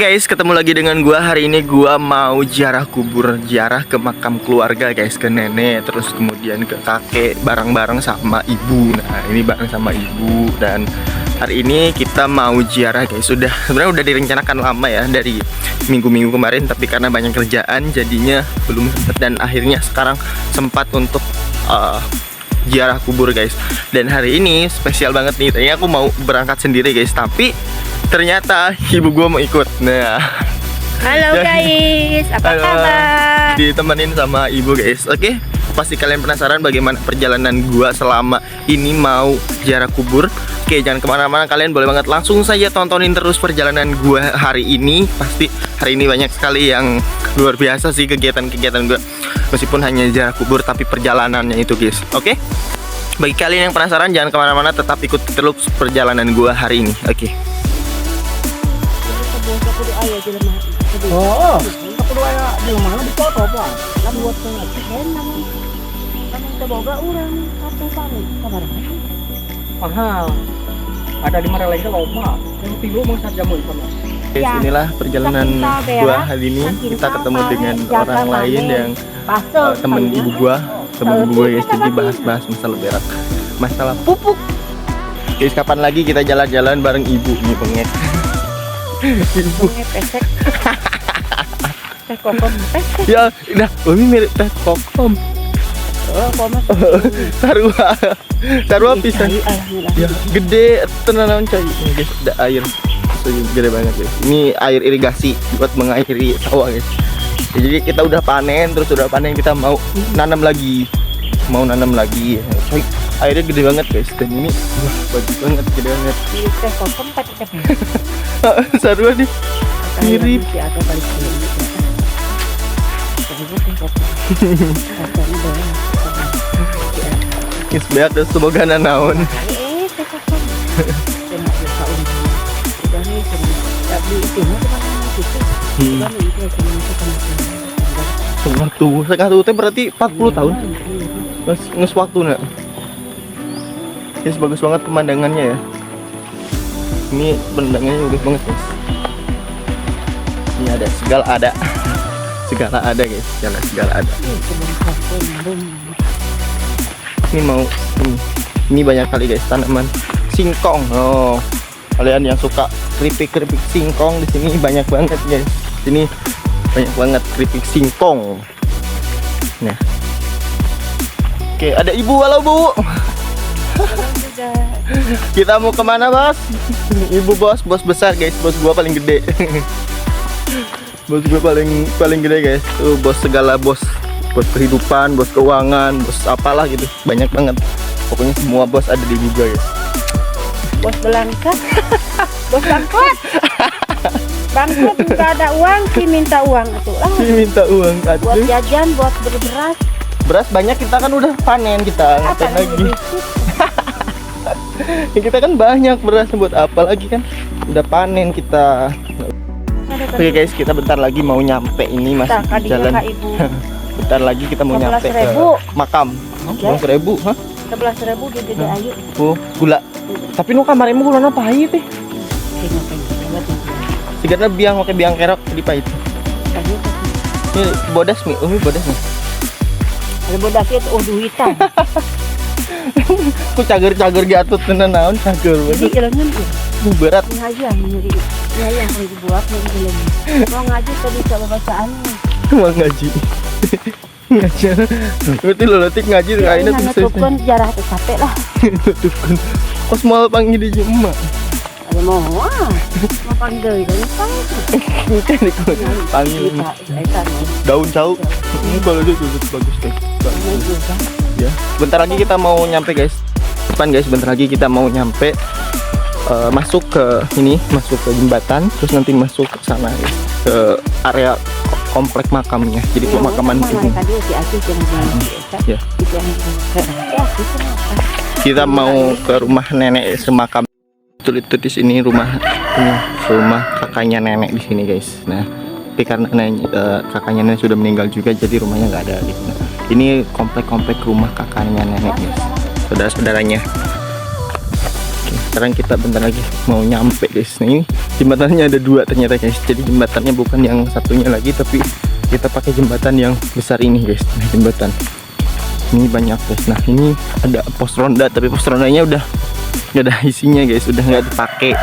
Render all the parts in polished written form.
Guys, ketemu lagi dengan gua. Hari ini gua mau ziarah kubur, ziarah ke makam keluarga guys, ke nenek, terus kemudian ke kakek, bareng-bareng sama ibu. Nah, ini bareng sama ibu. Dan hari ini kita mau ziarah guys. Sebenarnya udah direncanakan lama ya, dari minggu-minggu kemarin, tapi karena banyak kerjaan jadinya belum sempat, dan akhirnya sekarang sempat untuk ziarah kubur guys. Dan hari ini spesial banget nih. Tadinya aku mau berangkat sendiri guys, tapi ternyata ibu gua mau ikut. Nah, halo guys, apa kabar? Ditemenin sama ibu guys. Oke, pasti kalian penasaran bagaimana perjalanan gua selama ini mau ziarah kubur. Oke, jangan kemana-mana, kalian boleh banget langsung saja tontonin terus perjalanan gua hari ini. Pasti hari ini banyak sekali yang luar biasa sih kegiatan-kegiatan gua. Meskipun hanya ziarah kubur, tapi perjalanannya itu guys. Oke, bagi kalian yang penasaran jangan kemana-mana, tetap ikut terus perjalanan gua hari ini. Oke. Oh, aku doa ya di mana di foto apa? Lah buat pengen namun terboga orang apa panik kabar. Mahal. Ada di mana lagi lomba. Yang tilu mau saja mau sama. Guys, inilah perjalanan gua hari ini. Kita ketemu dengan orang lain yang temen ibu gua guys. Jadi bahas-bahas masalah berak, masalah pupuk. Guys, kapan lagi kita jalan-jalan bareng ibu nih, pengek. Ibu Pesek. Teh kokom pesek. ya udah, ini mirip teh kokom. Oh, komas. Sarua pisan. Ya, gede tenanan cai. Ini guys, ada air. Gede banget guys. Ini air irigasi buat mengairi sawah guys. Jadi kita udah panen, kita mau nanam lagi. Coy, airnya gede banget guys. Dan ini wah, bagus banget, gede banget. Teh kokom pakai teh. Sarua nih mirip. Kis beak dan semoga nanaon. Teh kokom. Waktu teh berarti 40 tahun. Nges waktu nak. Guys, bagus banget pemandangannya ya. Ini pemandangannya bagus banget guys. Ini ada segala ada guys, segala ada. Ini banyak kali guys tanaman singkong. Oh, kalian yang suka keripik singkong, di sini banyak banget guys. Sini banyak banget keripik singkong. Nah, oke, ada ibu. Halo bu. Kita mau kemana bos? Ibu bos besar guys, bos gua paling gede. Bos gua paling gede guys. Tuh bos segala bos kehidupan, bos keuangan, bos apalah gitu, banyak banget. Pokoknya semua bos ada di gua guys. Bos belangkat. Bos bangkrut. Bangkrut nggak ada uang, si minta uang itu lah. Si minta uang buat jajan, buat beli beras. Beras banyak, kita kan udah panen, kita ngapain lagi? Kita kan banyak beras, buat apa lagi kan? Udah panen kita. Oke guys, kita bentar lagi mau nyampe, ini masih jalan. Bentar lagi kita mau nyampe ke makam. 11.000, hah? 11.000 di Dede Ayu. Oh, gula. Tapi nu kamaremu gula apa pahit teh? Sigana biang pakai biang kerok di pahit. Ini bodas nih, bodas nih. Ada bodas itu duitan. Ku cager gatut tenan naon cager. Jadi ilangnya berat. Ngaji menjadi yang dibuat ilmu. Mau ngaji tadi bisa bacaan. Mau ngaji. Ngaji. Berarti lo letik ngaji kayaknya tuh bisa. Tutupkan sejarah itu capek lah. Tutupkan. Kos mal panggil di emak. Ada mau panggil dari bukan ikut panggil daun cau. Ini kalau itu bagus deh. Ya, bentar lagi kita mau nyampe guys. Bentar lagi kita mau nyampe. Masuk ke jembatan, terus nanti masuk ke sana guys, ke area komplek makamnya. Jadi pemakaman ini. Ya. Kita mau ke rumah nenek semakam. Itu di sini rumah kakaknya nenek di sini guys. Nah, tapi karena kakaknya nenek sudah meninggal juga, jadi rumahnya nggak ada di sini. Ini komplek rumah kakaknya nenek guys, saudara-saudaranya. Sekarang kita bentar lagi mau nyampe guys. Nah ini jembatannya ada 2 ternyata guys. Jadi jembatannya bukan yang satunya lagi, tapi kita pakai jembatan yang besar ini guys. Nah jembatan ini banyak guys. Nah ini ada pos ronda, tapi pos rondanya udah nggak ada isinya guys, udah nggak dipakai.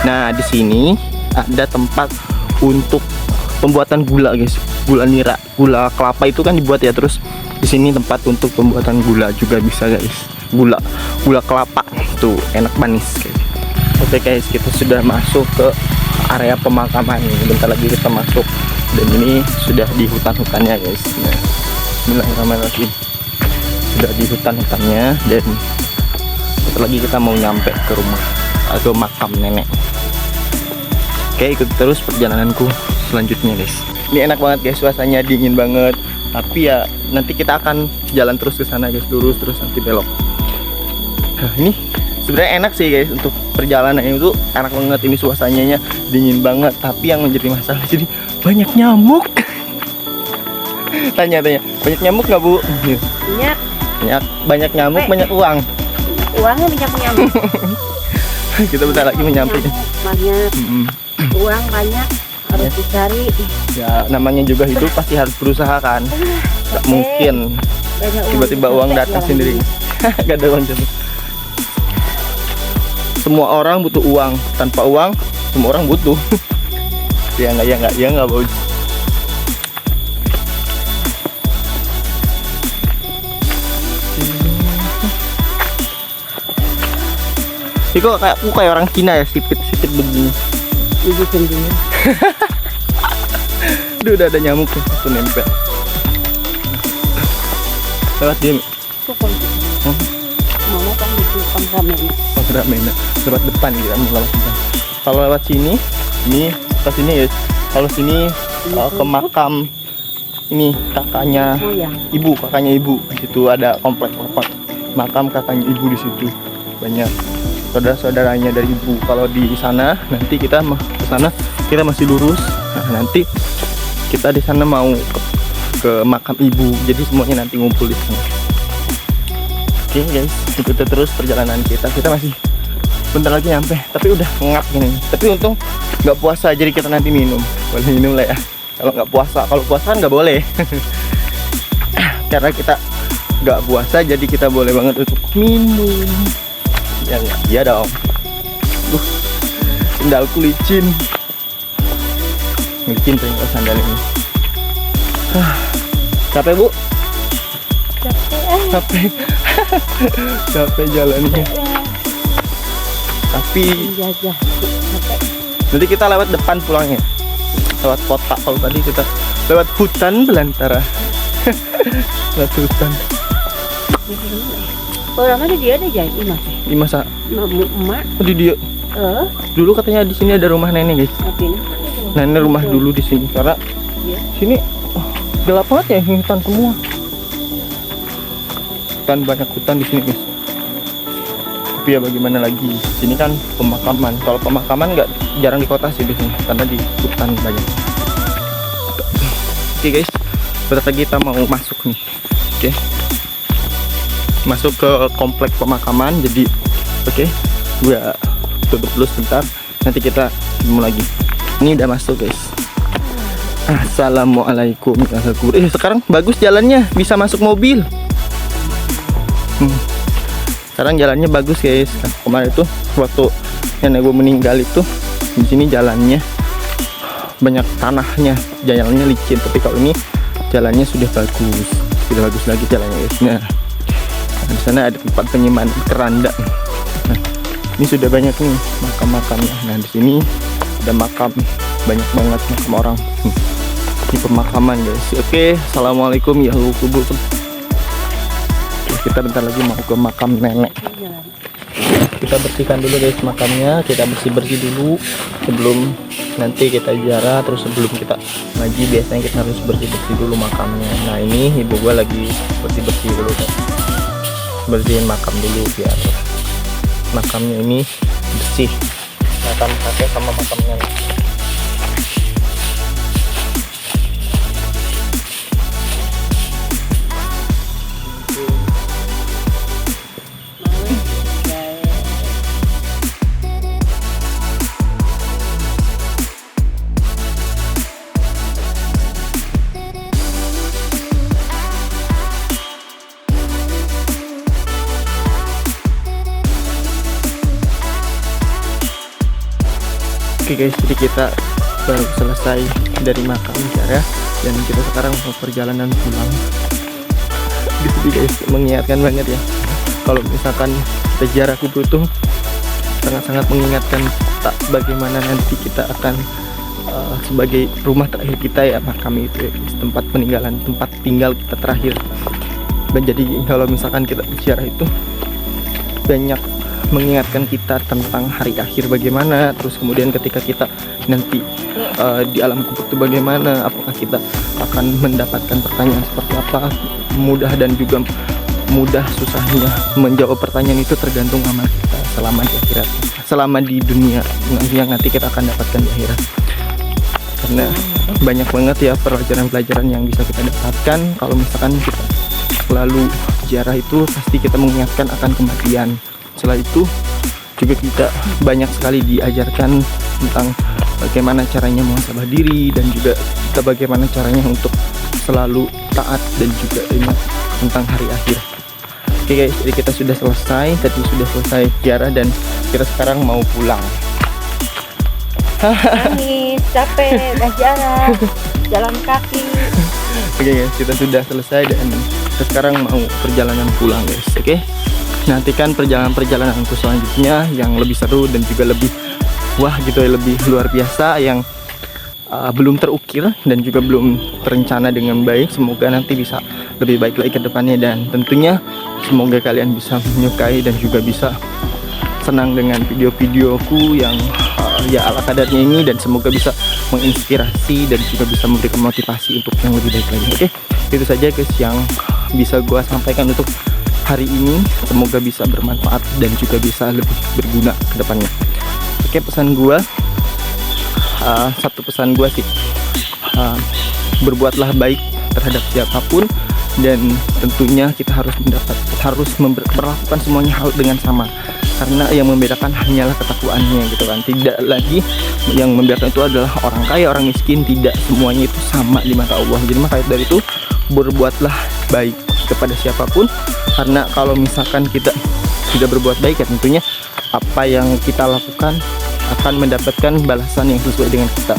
Nah di sini ada tempat untuk pembuatan gula guys, gula nira, gula kelapa itu kan dibuat ya. Terus di sini tempat untuk pembuatan gula juga bisa guys. Gula kelapa tuh enak manis guys. Oke guys, kita sudah masuk ke area pemakaman. Bentar lagi kita masuk, dan ini sudah di hutan-hutannya guys. Nah, bismillahirrahmanirrahim. Sudah di hutan-hutannya, dan bentar lagi kita mau nyampe ke rumah atau makam nenek. Oke, ikut terus perjalananku selanjutnya guys. Ini enak banget guys, suasananya dingin banget. Tapi ya nanti kita akan jalan terus ke sana guys, lurus terus nanti belok. Nah, ini sebenarnya enak sih guys, untuk perjalanan itu enak banget. Ini suasananya dingin banget, tapi yang menjadi masalah jadi banyak nyamuk. Tanya banyak nyamuk nggak Bu? Banyak nyamuk, banyak uang. Uangnya banyak nyamuk. Kita bentar lagi menyampe. Banyak. Uang banyak, harus dicari. Ya namanya juga hidup pasti harus berusaha kan. Gak mungkin tiba-tiba uang datang sendiri. Gak ada uang jadi. Semua orang butuh uang, tanpa uang semua orang butuh. Ya nggak bagus. Ini kok kayak orang Cina ya, sipit begini. Ibu sendiri. Udah ada nyamuk tuh nempel. Lewat dia. Mama kan itu Pangramena. Lewat depan kita mau lewat depan. Kalau lewat sini, ini ke sini guys. Kalau sini ke makam ini kakaknya ibu. Di situ ada komplek makam kakaknya ibu di situ. Banyak saudara-saudaranya dari ibu. Kalau di sana nanti kita ke sana, kita masih lurus. Nah, nanti kita di sana mau ke makam ibu. Jadi semuanya nanti ngumpul di sana. Oke guys, ikuti terus perjalanan kita. Kita masih bentar lagi nyampe, tapi udah ngap gini. Tapi untung nggak puasa, jadi kita nanti minum. Boleh minum lah ya. Kalau puasa kan nggak boleh. Karena kita nggak puasa, jadi kita boleh banget untuk minum. Ya nggak? Iya dong. Sandalku licin tuh sandal ini. Capek Bu? Capek jalannya. Tapi nanti kita lewat depan pulangnya, lewat kota. Kalau tadi kita lewat hutan belantara. Lewat hutan. Orang ada dia ada jadi Masa? Emak. Oh di dia. Dulu katanya di sini ada rumah nenek guys. Nenek rumah dulu di sini, karena sini gelap banget ya, hutan semua. Hutan, banyak hutan di sini guys. Tapi ya bagaimana lagi, sini kan pemakaman. Kalau pemakaman nggak jarang di kota sih biasanya, karena di hutan banyak. Oke guys, bentar lagi kita mau masuk nih. Oke, masuk ke komplek pemakaman. Jadi oke, gue tutup dulu sebentar, nanti kita ketemu lagi. Ini udah masuk guys. Assalamualaikum. Sekarang bagus jalannya, bisa masuk mobil. Sekarang jalannya bagus guys. Kemarin itu waktu nenek gue meninggal itu, di sini jalannya banyak tanahnya, jalannya licin. Tapi kalau ini jalannya sudah bagus lagi jalannya guys. Nah, di sana ada tempat penyimpanan keranda. Nah, ini sudah banyak nih makam-makamnya. Nah, di sini ada makam, banyak banget makam orang. Di pemakaman guys. Oke, assalamualaikum ya kubur. Kita bentar lagi mau ke makam nenek. Kita bersihkan dulu guys makamnya, kita bersih dulu sebelum nanti kita ziarah. Terus sebelum kita ngaji biasanya kita harus bersih dulu makamnya. Nah ini ibu gua lagi bersih dulu guys. Bersihin makam dulu biar makamnya ini bersih. Makam kakek sama makam nenek. Oke guys, jadi kita baru selesai dari makam ziarah dan kita sekarang mau perjalanan pulang. Di sini guys, mengingatkan banget ya, kalau misalkan kita ziarah kubur tuh sangat-sangat mengingatkan kita bagaimana nanti kita akan sebagai rumah terakhir kita ya, makam itu ya, tempat peninggalan, tempat tinggal kita terakhir. Dan jadi kalau misalkan kita ziarah itu banyak mengingatkan kita tentang hari akhir bagaimana, terus kemudian ketika kita nanti di alam kubur itu bagaimana, apakah kita akan mendapatkan pertanyaan seperti apa, mudah dan juga mudah susahnya menjawab pertanyaan itu tergantung amal kita selama di akhirat, selama di dunia yang nanti kita akan dapatkan di akhirat. Karena banyak banget ya pelajaran-pelajaran yang bisa kita dapatkan kalau misalkan kita selalu ziarah itu, pasti kita mengingatkan akan kematian. Setelah itu juga kita banyak sekali diajarkan tentang bagaimana caranya muhasabah diri dan juga kita bagaimana caranya untuk selalu taat dan juga ingat tentang hari akhir. Oke guys, jadi kita sudah selesai, tadi sudah selesai ziarah dan kita sekarang mau pulang. Nangis, capek, dah ziarah, jalan kaki. Oke guys, kita sudah selesai dan kita sekarang mau perjalanan pulang guys. Oke, nantikan perjalananku selanjutnya yang lebih seru dan juga lebih wah gitu ya, lebih luar biasa, yang belum terukir dan juga belum terencana dengan baik. Semoga nanti bisa lebih baik lagi ke depannya dan tentunya semoga kalian bisa menyukai dan juga bisa senang dengan video-videoku yang ya ala kadarnya ini, dan semoga bisa menginspirasi dan juga bisa memberikan motivasi untuk yang lebih baik lagi. Oke, itu saja guys yang bisa gua sampaikan untuk hari ini. Semoga bisa bermanfaat dan juga bisa lebih berguna ke depannya. Oke, pesan gua satu pesan gua sih, berbuatlah baik terhadap siapapun dan tentunya kita harus memperlakukan semuanya hal dengan sama, karena yang membedakan hanyalah ketakwaannya gitu kan. Tidak lagi yang membedakan itu adalah orang kaya, orang miskin, tidak, semuanya itu sama di mata Allah. Jadi maka dari itu berbuatlah baik kepada siapapun, karena kalau misalkan kita tidak berbuat baik ya tentunya apa yang kita lakukan akan mendapatkan balasan yang sesuai dengan kita.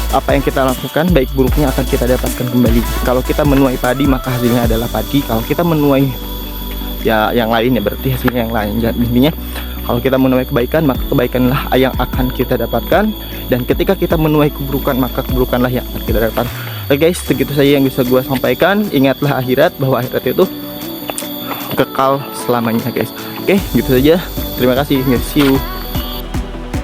Apa yang kita lakukan baik buruknya akan kita dapatkan kembali. Kalau kita menuai padi maka hasilnya adalah padi, kalau kita menuai ya yang lain ya berarti hasilnya yang lain. Jadi intinya kalau kita menuai kebaikan maka kebaikanlah yang akan kita dapatkan, dan ketika kita menuai keburukan maka keburukanlah yang akan kita dapatkan. Oke guys, segitu saja yang bisa gua sampaikan. Ingatlah akhirat, bahwa akhirat itu kekal selamanya guys. Oke, gitu saja. Terima kasih guys, see you.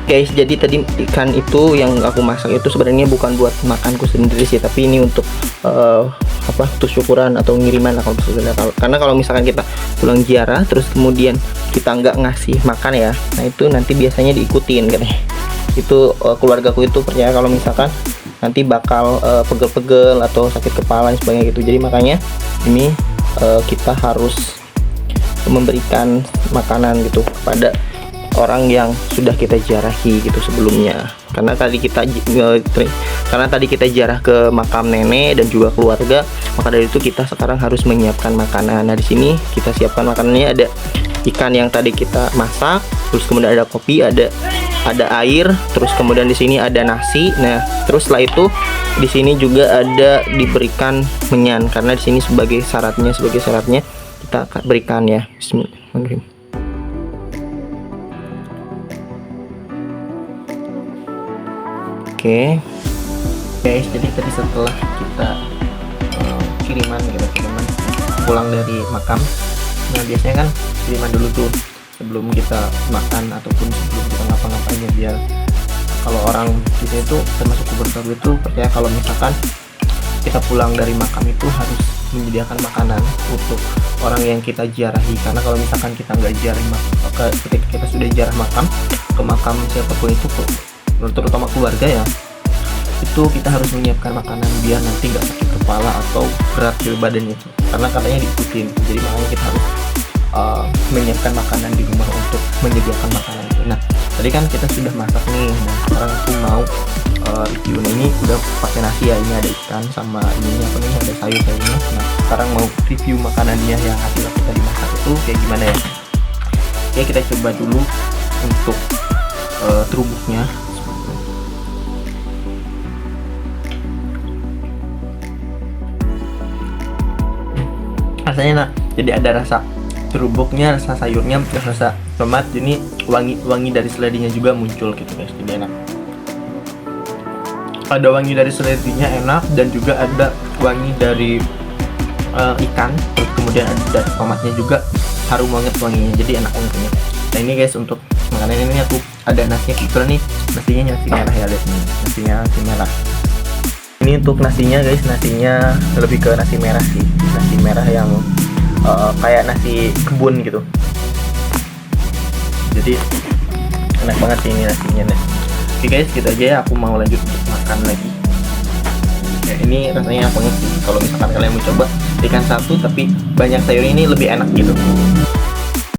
Guys, jadi tadi ikan itu yang aku masak itu sebenarnya bukan buat makanku sendiri sih, tapi ini untuk untuk syukuran atau ngiriman lah kalau misalnya. Karena kalau misalkan kita pulang ziarah terus kemudian kita nggak ngasih makan ya, nah itu nanti biasanya diikutin katanya. Itu keluargaku itu percaya kalau misalkan nanti bakal pegel-pegel atau sakit kepala dan sebagainya gitu. Jadi makanya ini kita harus memberikan makanan gitu kepada orang yang sudah kita ziarahi gitu sebelumnya. Karena tadi kita ziarah ke makam nenek dan juga keluarga, maka dari itu kita sekarang harus menyiapkan makanan. Nah, di sini kita siapkan makanannya, ada ikan yang tadi kita masak, terus kemudian ada kopi, ada air, terus kemudian di sini ada nasi. Nah, terus setelah itu di sini juga ada diberikan menyan, karena di sini sebagai syaratnya kita berikan ya. Bismillahirrahmanirrahim. Oke guys, jadi tadi setelah kita kiriman pulang dari makam, nah biasanya kan kiriman dulu tuh sebelum kita makan ataupun sebelum kita ngapa-ngapain ya, biar kalau orang di sini tuh termasuk kubur baru itu percaya kalau misalkan kita pulang dari makam itu harus menyediakan makanan untuk orang yang kita ziarahi. Karena kalau misalkan kita nggak ziarahi ketika kita sudah ziarah ke makam siapapun itu, terutama keluarga ya, itu kita harus menyiapkan makanan biar nanti nggak sakit kepala atau berat di badannya itu, karena katanya diikutin. Jadi makanya kita harus menyiapkan makanan di rumah untuk menyediakan makanan itu. Nah, tadi kan kita sudah masak nih. Nah, sekarang aku mau review. Nah, ini udah pakai nasi ya, ini ada ikan sama ini apa nih, ada sayur-sayurnya. Nah, sekarang mau review makanannya yang hasil aku tadi masak itu kayak gimana ya. Oke, kita coba dulu untuk terubuknya. rasanya enak. Jadi ada rasa terubuknya, rasa sayurnya, rasa tomat, ini wangi dari seledinya juga muncul gitu guys, jadi enak. Ada wangi dari seledinya enak, dan juga ada wangi dari ikan, terus kemudian ada tomatnya juga harum banget wanginya, jadi enak banget ini. Nah ini guys, untuk makanan ini aku ada nasinya, kebetulan nih nasinya nasi merah ya, lihat nih nasinya nasi merah. Ini untuk nasinya guys, nasinya lebih ke nasi merah sih, nasi merah yang kayak nasi kebun gitu. Jadi enak banget sih ini nasinya nih. Oke guys, gitu aja ya, aku mau lanjut untuk makan lagi. Ya, ini rasanya enak banget sih. Kalau misalkan kalian mau coba ikan satu tapi banyak sayur, ini lebih enak gitu.